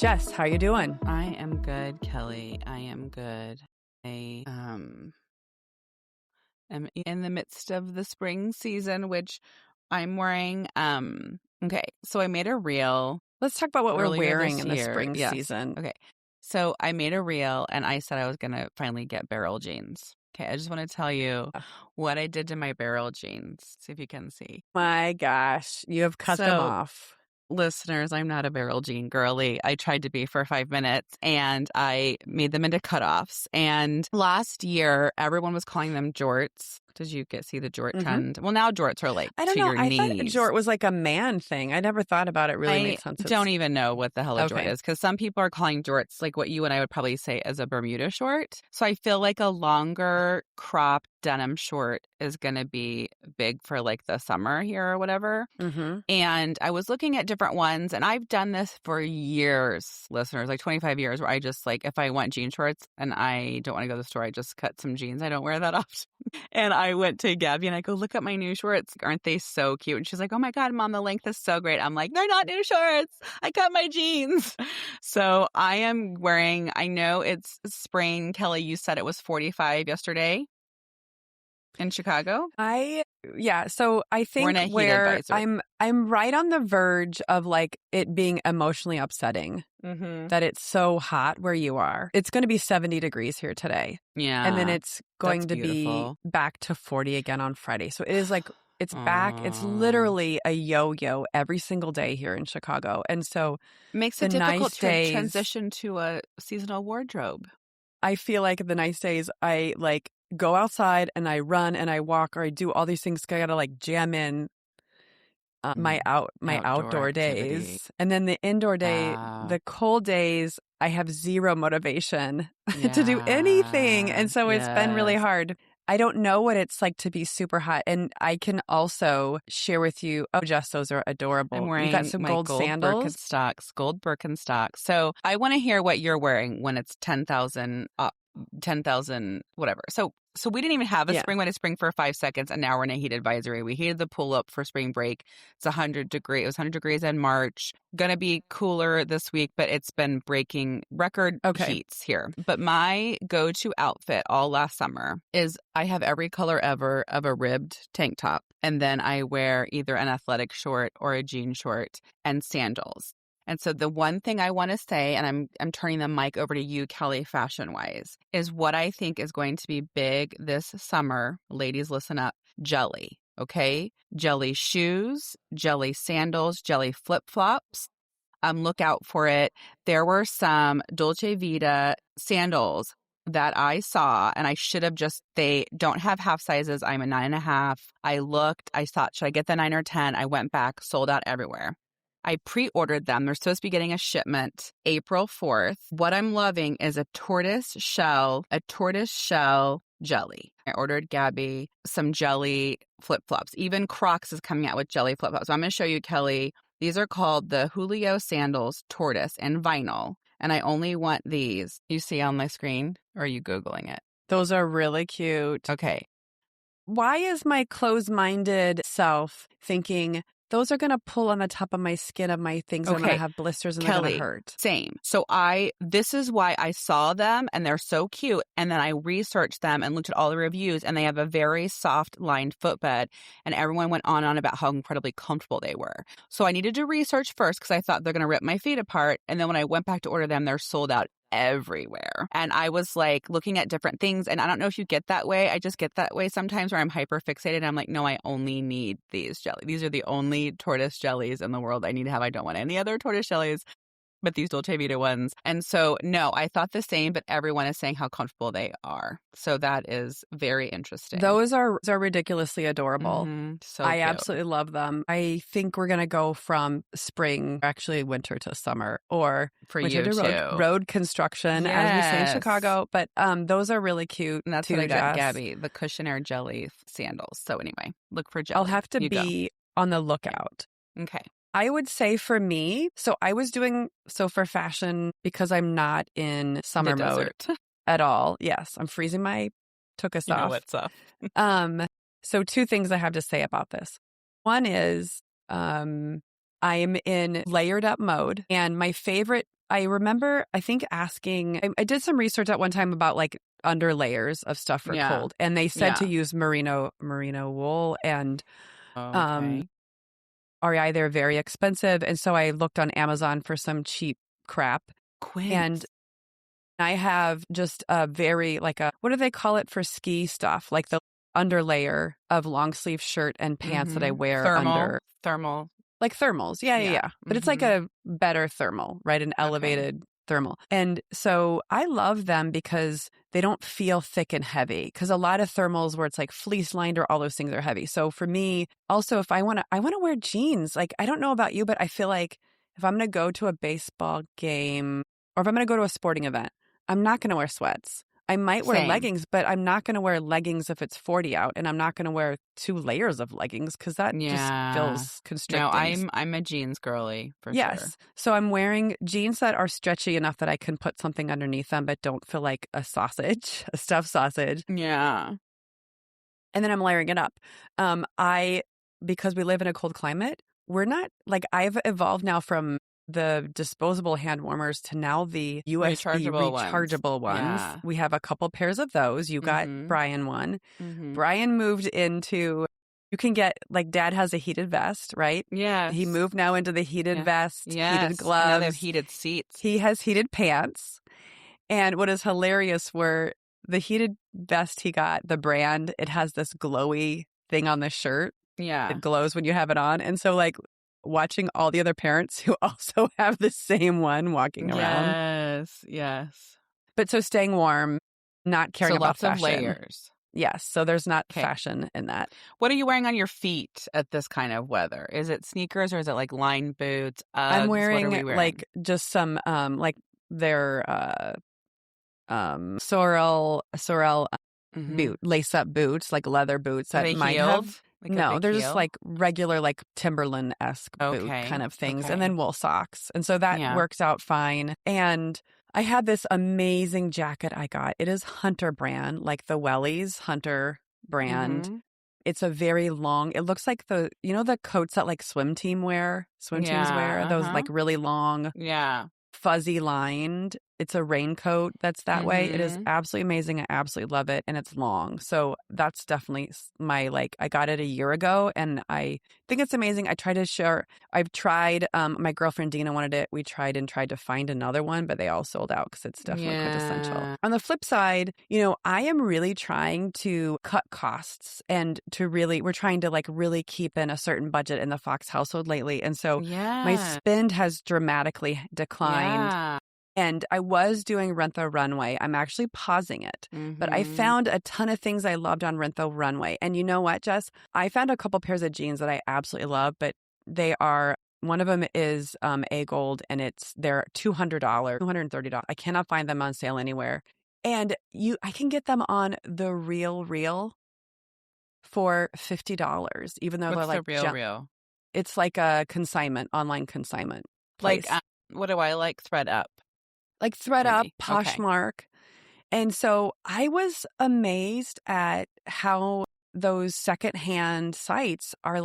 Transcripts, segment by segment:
Jess, how you doing? I am good, Kelly. I am good. I am in the midst of the spring season, which I'm wearing. Okay, so I made a reel. Let's talk about what we're earlier wearing this in the year. spring Yes. season. Okay, so I made a reel, and I said I was gonna finally get barrel jeans. Okay, I just want to tell you what I did to my barrel jeans. See if you can see. My gosh, you have cut them off. Listeners, I'm not a barrel jean girly. I tried to be for 5 minutes, and I made them into cutoffs. And last year, everyone was calling them jorts. Did you see the jort trend? Well, now jorts are like I don't to know. your I knees. thought jort was like a man thing. I never thought about it really made sense. I don't even know what the hell a jort Okay. is, because some people are calling jorts like what you and I would probably say as a Bermuda short. So I feel like a longer crop denim short is going to be big for like the summer here or whatever. And I was looking at different ones, and I've done this for years, listeners, like 25 years, where I just like, if I want jean shorts and I don't want to go to the store, I just cut some jeans. I don't wear that often. And I went to Gabby and I go, look at my new shorts. Aren't they so cute? And she's like, oh my God, Mom, the length is so great. I'm like, they're not new shorts. I cut my jeans. So I am wearing, I know it's spring. Kelly, you said it was 45 yesterday in Chicago. So I think where I'm right on the verge of like it being emotionally upsetting that it's so hot where you are. It's going to be 70 degrees here today. Yeah. And then it's going to be back to 40 again on Friday. So it is like, it's back. It's literally a yo-yo every single day here in Chicago. And so makes it difficult to transition to a seasonal wardrobe. I feel like the nice days I like go outside and I run and I walk or I do all these things. I gotta like jam in my outdoor days, and then the indoor day, the cold days, I have zero motivation to do anything, and so it's been really hard. I don't know what it's like to be super hot, and I can also share with you. Oh, Jess, those are adorable. I'm wearing you got some gold sandals, gold Birkenstocks. So I want to hear what you're wearing when it's 10,000 whatever. So we didn't even have a spring. We had a spring for 5 seconds, and now we're in a heat advisory. We heated the pool up for spring break. It's 100 degrees. It was 100 degrees in March. Gonna be cooler this week, but it's been breaking record heats here. But my go-to outfit all last summer is I have every color ever of a ribbed tank top, and then I wear either an athletic short or a jean short and sandals. And so the one thing I want to say, and I'm turning the mic over to you, Kelly, fashion-wise, is what I think is going to be big this summer. Ladies, listen up. Jelly, okay? Jelly shoes, jelly sandals, jelly flip-flops. Look out for it. There were some Dolce Vita sandals that I saw, and I should have they don't have half sizes. I'm a 9.5. I looked, I thought, should I get the 9 or 10? I went back, sold out everywhere. I pre-ordered them. They're supposed to be getting a shipment April 4th. What I'm loving is a tortoise shell jelly. I ordered Gabby some jelly flip-flops. Even Crocs is coming out with jelly flip-flops. So I'm going to show you, Kelly. These are called the Julio Sandals Tortoise in vinyl. And I only want these. You see on my screen? Or are you Googling it? Those are really cute. Okay. Why is my closed-minded self thinking those are going to pull on the top of my skin of my things? I'm going to have blisters and they're going to hurt. Same. So this is why I saw them and they're so cute. And then I researched them and looked at all the reviews, and they have a very soft lined footbed, and everyone went on and on about how incredibly comfortable they were. So I needed to research first because I thought they're going to rip my feet apart. And then when I went back to order them, they're sold out everywhere. And I was like looking at different things, and I don't know if you get that way. I just get that way sometimes where I'm hyper fixated and I'm like, no, I only need these jellies. These are the only tortoise jellies in the world I need to have. I don't want any other tortoise jellies but these Dolce Vita ones. And so, no, I thought the same, but everyone is saying how comfortable they are. So that is very interesting. Those are ridiculously adorable. So I cute. absolutely love them. I think we're going to go from spring, actually winter to summer, or for winter you to road construction, as we say in Chicago. But those are really cute. And that's what I got Gabby, the Cushionaire jelly sandals. So anyway, look for jelly. I'll have to be on the lookout. Okay. I would say for me, so I was doing for fashion because I'm not in summer mode at all. Yes, I'm freezing my tuchus off. What's up? So two things I have to say about this. One is I am in layered up mode, and my favorite I remember, I think I did some research at one time about like under layers of stuff for cold, and they said to use merino wool and REI. They're very expensive, and so I looked on Amazon for some cheap crap. And I have just a very what do they call it for ski stuff? Like the underlayer of long sleeve shirt and pants that I wear thermal. Like thermals. Yeah. But it's like a better thermal, right? An elevated thermal. And so I love them because they don't feel thick and heavy. Because a lot of thermals where it's like fleece lined or all those things are heavy. So for me, also, if I want to wear jeans. Like, I don't know about you, but I feel like if I'm going to go to a baseball game or if I'm going to go to a sporting event, I'm not going to wear sweats. I might wear leggings, but I'm not going to wear leggings if it's 40 out, and I'm not going to wear 2 layers of leggings because that just feels constricting. No, I'm a jeans girly for sure. Yes. So I'm wearing jeans that are stretchy enough that I can put something underneath them, but don't feel like a stuffed sausage. Yeah. And then I'm layering it up. Because we live in a cold climate, we're not I've evolved now from the disposable hand warmers to now the USB rechargeable ones. Yeah. We have a couple pairs of those. You got Brian one. Brian moved into, you can get, Dad has a heated vest, right? Yes. He moved now into the heated vest, heated gloves. Now they have heated seats. He has heated pants. And what is hilarious were the heated vest he got, the brand, it has this glowy thing on the shirt. Yeah. It glows when you have it on. And so watching all the other parents who also have the same one walking around. Yes. But so staying warm, not caring about fashion. Lots of layers. Yes. So there's not fashion in that. What are you wearing on your feet at this kind of weather? Is it sneakers or is it lined boots? Uggs? I'm wearing just some their Sorel boot, lace up boots, leather boots that might have. No, they're just regular Timberland-esque boot kind of things. And then wool socks. And so that works out fine. And I had this amazing jacket I got. It is Hunter brand, like the Wellies Hunter brand. It's a very long, it looks like the coats that swim teams wear, those really long, fuzzy lined. It's a raincoat that's that way. It is absolutely amazing. I absolutely love it. And it's long. So that's definitely my, I got it a year ago and I think it's amazing. I try to share. I've tried, my girlfriend Dina wanted it. We tried to find another one, but they all sold out because it's definitely quintessential. On the flip side, I am really trying to cut costs and we're trying to really keep in a certain budget in the Fox household lately. And so my spend has dramatically declined. And I was doing Rent the Runway. I'm actually pausing it. But I found a ton of things I loved on Rent the Runway. And you know what, Jess? I found a couple pairs of jeans that I absolutely love, but one of them is A Gold, and they're $200, $230. I cannot find them on sale anywhere. And I can get them on The Real for $50, even though What's they're The Real? It's like a consignment, online consignment place. What do I like? Thread Up. Thread Up, Poshmark. And so I was amazed at how those secondhand sites are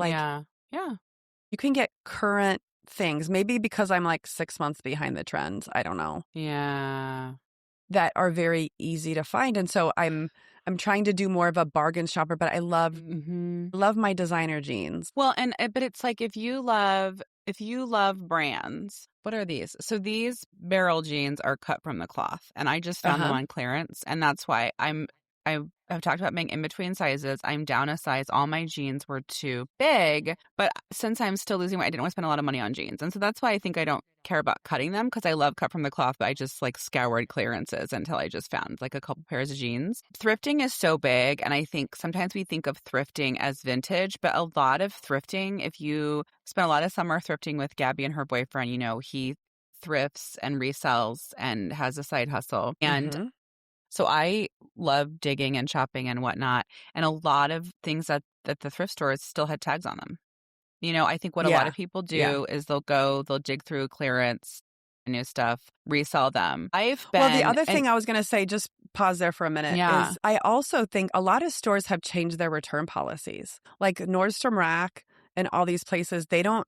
you can get current things. Maybe because I'm 6 months behind the trends. I don't know. Yeah. That are very easy to find. And so I'm trying to do more of a bargain shopper, but I love my designer jeans. Well, but it's if you love brands, what are these? So these barrel jeans are cut from the cloth, and I just found them on clearance, and that's why I've talked about being in between sizes. I'm down a size. All my jeans were too big, but since I'm still losing weight, I didn't want to spend a lot of money on jeans, and so that's why I think I don't care about cutting them, because I love cut from the cloth, but I just scoured clearances until I just found a couple pairs of jeans. Thrifting is so big, and I think sometimes we think of thrifting as vintage, but a lot of thrifting, if you spend a lot of summer thrifting with Gabby and her boyfriend, he thrifts and resells and has a side hustle. And so I love digging and shopping and whatnot. And a lot of things at the thrift stores still had tags on them. I think what a lot of people do is they'll dig through clearance, new stuff, resell them. Well, the other thing I was going to say, just pause there for a minute, is I also think a lot of stores have changed their return policies. Like Nordstrom Rack and all these places, they don't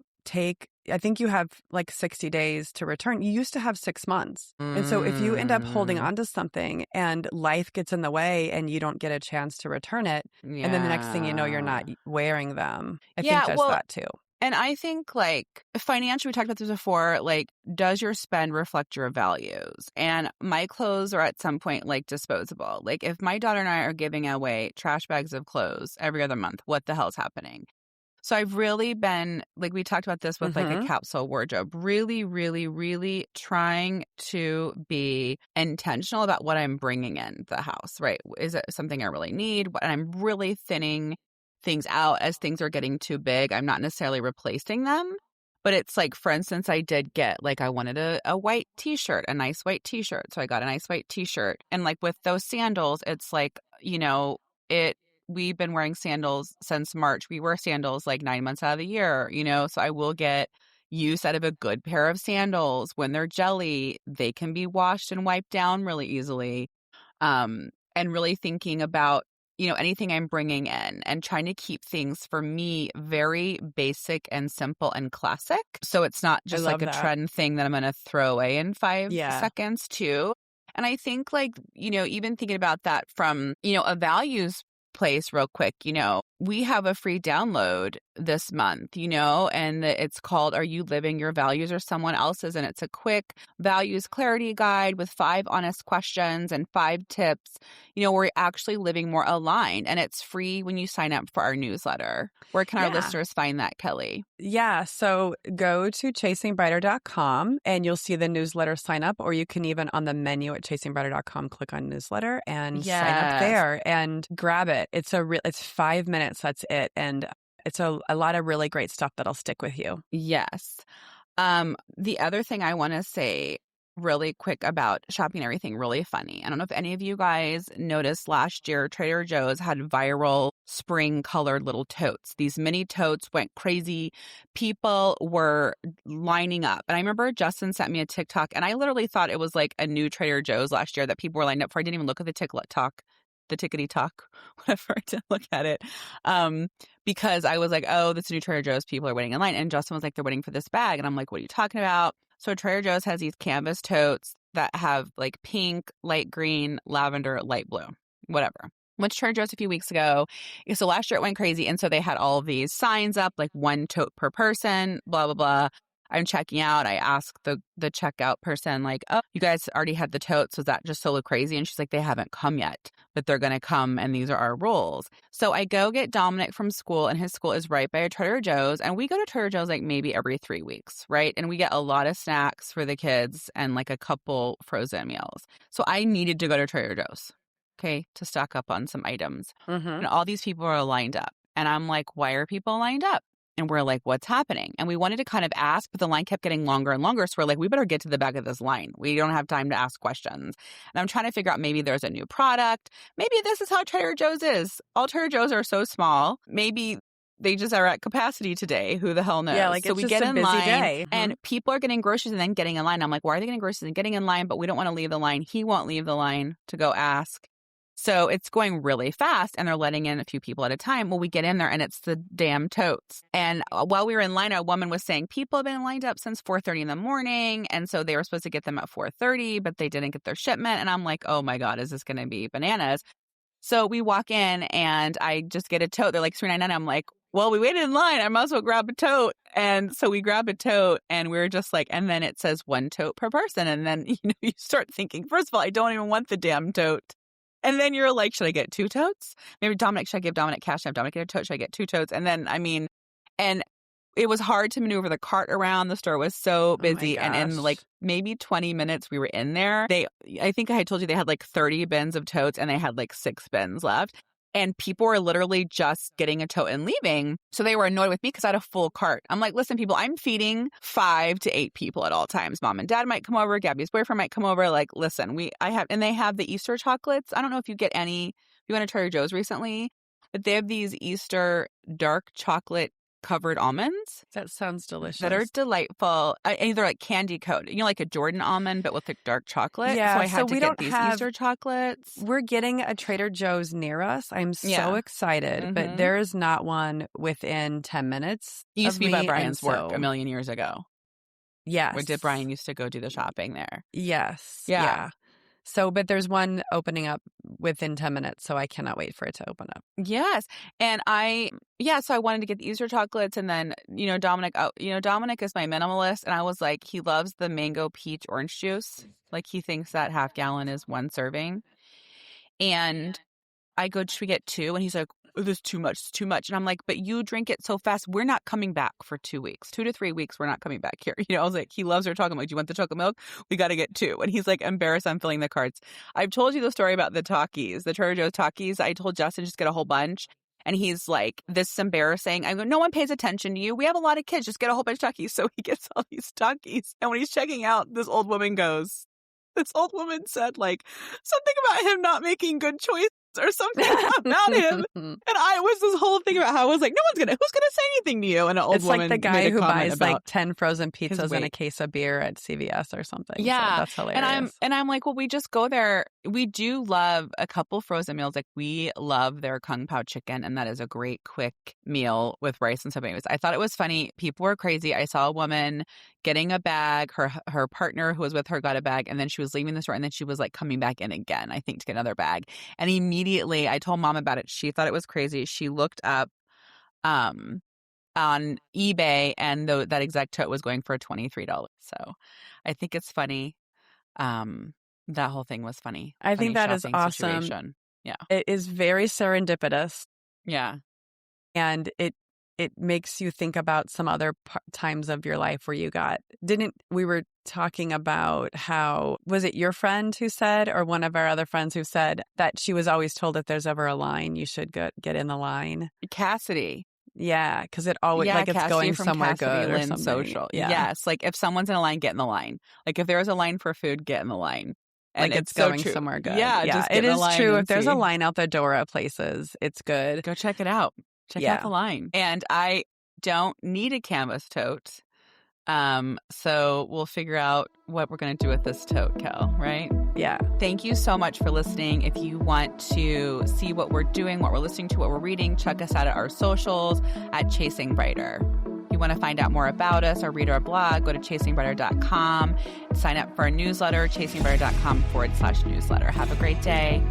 I think you have like 60 days to return. You used to have 6 months. And so if you end up holding on to something and life gets in the way and you don't get a chance to return it, and then the next thing you know, you're not wearing them. I think there's that too. And I think like financially, we talked about this before, like, does your spend reflect your values? And my clothes are at some point like disposable. Like if my daughter and I are giving away trash bags of clothes every other month, what the hell's happening? So I've really been, like we talked about this with like a capsule wardrobe, really, really, really trying to be intentional about what I'm bringing in the house, right? Is it something I really need? And I'm really thinning things out as things are getting too big. I'm not necessarily replacing them, but it's like, for instance, I did get like, I wanted a white t-shirt, a nice white t-shirt. So I got a nice white t-shirt. And like with those sandals, it's like, we've been wearing sandals since March. We wear sandals like 9 months out of the year, so I will get use out of a good pair of sandals. When they're jelly, they can be washed and wiped down really easily. And really thinking about, anything I'm bringing in and trying to keep things for me very basic and simple and classic. So it's not just like a trend thing that I'm going to throw away in 5 seconds too. And I think like, even thinking about that from, a values place real quick, we have a free download this month, and it's called Are You Living Your Values or Someone Else's? And it's a quick values clarity guide with 5 honest questions and 5 tips, where we're actually living more aligned. And it's free when you sign up for our newsletter. Where can our listeners find that, Kelly? Yeah. So go to chasingbrighter.com and you'll see the newsletter sign up, or you can even on the menu at chasingbrighter.com, click on newsletter and sign up there and grab it. It's 5 minutes. That's it. And it's a lot of really great stuff that'll stick with you. Yes. The other thing I want to say really quick about shopping, everything really funny. I don't know if any of you guys noticed last year, Trader Joe's had viral spring colored little totes. These mini totes went crazy. People were lining up. And I remember Justin sent me a TikTok and I literally thought it was like a new Trader Joe's last year that people were lined up for. I didn't even look at the tickety talk, whatever. I didn't look at it. Because I was like, oh, this new Trader Joe's, people are waiting in line. And Justin was like, they're waiting for this bag. And I'm like, what are you talking about? So Trader Joe's has these canvas totes that have like pink, light green, lavender, light blue, whatever. Went to Trader Joe's a few weeks ago. So last year it went crazy. And so they had all of these signs up, like 1 tote per person, blah, blah, blah. I'm checking out. I asked the checkout person, like, oh, you guys already had the totes. Was that just so crazy? And she's like, they haven't come yet, but they're going to come. And these are our rules. So I go get Dominic from school, and his school is right by a Trader Joe's. And we go to Trader Joe's like maybe every 3 weeks, right? And we get a lot of snacks for the kids and like a couple frozen meals. So I needed to go to Trader Joe's, okay, to stock up on some items. And all these people are lined up. And I'm like, why are people lined up? And we're like, what's happening? And we wanted to kind of ask, but the line kept getting longer and longer. So we're like, we better get to the back of this line. We don't have time to ask questions. And I'm trying to figure out, maybe there's a new product. Maybe this is how Trader Joe's is. All Trader Joe's are so small. Maybe they just are at capacity today. Who the hell knows? Yeah, like so it's we just get a in busy line day. And people are getting groceries and then getting in line. I'm like, why are they getting groceries and getting in line? But we don't want to leave the line. He won't leave the line to go ask. So it's going really fast and they're letting in a few people at a time. Well, we get in there and it's the damn totes. And while we were in line, a woman was saying people have been lined up since 4:30 in the morning. And so they were supposed to get them at 4:30, but they didn't get their shipment. And I'm like, oh my God, is this going to be bananas? So we walk in and I just get a tote. They're like $3.99. I'm like, well, we waited in line. I might as well grab a tote. And so we grab a tote and we're just like, and then it says 1 tote per person. And then, you start thinking, first of all, I don't even want the damn tote. And then you're like, should I get 2 totes? Maybe Dominic, should I give Dominic cash? Have Dominic get a tote? Should I get 2 totes? And then, and it was hard to maneuver the cart around. The store was so busy. And in like maybe 20 minutes we were in there. I think I had told you they had like 30 bins of totes and they had like 6 bins left. And people were literally just getting a tote and leaving. So they were annoyed with me because I had a full cart. I'm like, listen, people, I'm feeding 5 to 8 people at all times. Mom and dad might come over. Gabby's boyfriend might come over. Like, listen, and they have the Easter chocolates. I don't know if you get any, you went to Trader Joe's recently, but they have these Easter dark chocolate covered almonds. That sounds delicious. That are delightful. Either like candy coated, like a Jordan almond, but with like dark chocolate. Yeah, so I had to get these Easter chocolates. We're getting a Trader Joe's near us. I'm so excited, but there is not one within 10 minutes. It used to be by Brian's work a million years ago. Yes. Where did Brian used to go do the shopping there? Yes. Yeah. So, but there's one opening up within 10 minutes, so I cannot wait for it to open up. Yes. And so I wanted to get the Easter chocolates, and then, Dominic is my minimalist, and I was like, he loves the mango peach orange juice. Like, he thinks that half gallon is one serving. And I go, should we get 2? And he's like, oh, this is too much. It's too much. And I'm like, but you drink it so fast. We're not coming back for 2 weeks, 2 to 3 weeks. We're not coming back here. I was like, he loves her chocolate milk. Do you want the chocolate milk? We got to get 2. And he's like, embarrassed I'm filling the carts. I've told you the story about the Takis, the Trader Joe's Takis. I told Justin just get a whole bunch. And he's like, this is embarrassing. I go, no one pays attention to you. We have a lot of kids. Just get a whole bunch of Takis. So he gets all these Takis. And when he's checking out, this old woman said like something about him not making good choices or something about him. And I was this whole thing about how I was like, who's gonna say anything to you? And an old woman, it's like the guy who buys like 10 frozen pizzas and a case of beer at CVS or something. Yeah. So that's hilarious. And I'm like, well, we just go there. We do love a couple frozen meals. Like, we love their Kung Pao chicken, and that is a great quick meal with rice and stuff. Anyways, I thought it was funny. People were crazy. I saw a woman getting a bag. Her partner who was with her got a bag, and then she was leaving the store, and then she was like coming back in again, I think, to get another bag. And immediately I told Mom about it. She thought it was crazy. She looked up on eBay, and that exact tote was going for $23. So I think it's funny. That whole thing was funny. I think that is awesome. Situation. Yeah. It is very serendipitous. Yeah. And it makes you think about some other times of your life where we were talking about how, was it your friend who said, or one of our other friends who said that she was always told if there's ever a line, you should get in the line. Cassidy. Yeah, because it always it's Cassidy going somewhere good or something. Social. Yeah. Yes, like if someone's in a line, get in the line. Like if there's a line for food, get in the line. And like it's going somewhere good. Yeah, just it is true. If there's a line out the door at places, it's good. Go check it out. Check out the line. And I don't need a canvas tote. So we'll figure out what we're going to do with this tote, Kel, right? Yeah. Thank you so much for listening. If you want to see what we're doing, what we're listening to, what we're reading, check us out at our socials at Chasing Brighter. If you want to find out more about us or read our blog, go to chasingbrighter.com. Sign up for our newsletter, chasingbrighter.com/newsletter. Have a great day.